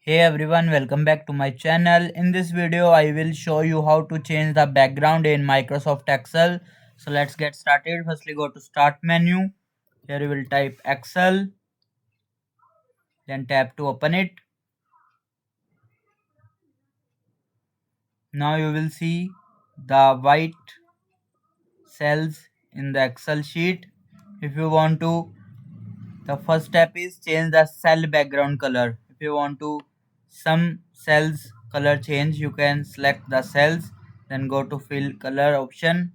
Hey everyone, welcome back to my channel. In this video, I will show you how to change the background in Microsoft Excel. So let's get started. Firstly, go to Start menu. Here you will type Excel, then tap to open it. Now you will see the white cells in the Excel sheet. If you want to, the first step is change the cell background color. If you want to some cells color change, you can select the cells, then go to fill color option.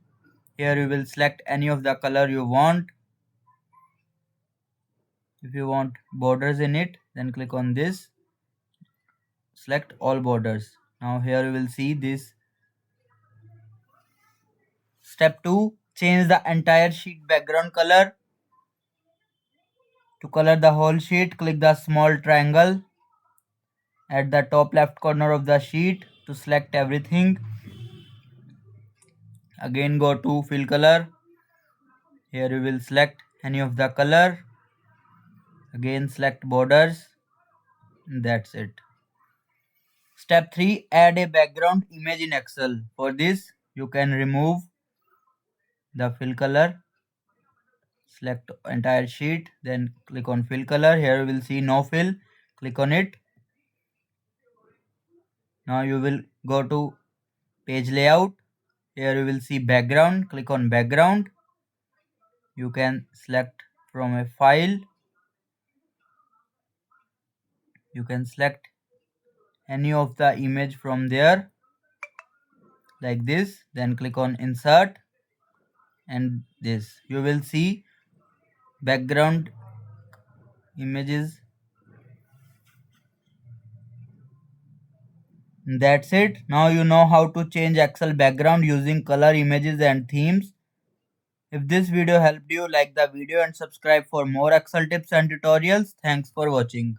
Here you will select any of the color you want. If you want borders in it, then click on this, select all borders. Now here you will see this. Step 2, change the entire sheet background color. To color the whole sheet, click the small triangle at the top left corner of the sheet to select everything. Again go to fill color. Here you will select any of the color. Again select borders. That's it. Step 3, add a background image in Excel. For this, you can remove the fill color. Select entire sheet, then click on fill color. Here you will see no fill. Click on it. Now you will go to page layout. Here you will see background. Click on background. You can select from a file. You can select any of the image from there like this, then click on insert, and this you will see background images. That's it. Now you know how to change Excel background using color, images and themes. If this video helped you, like the video and subscribe for more Excel tips and tutorials. Thanks for watching.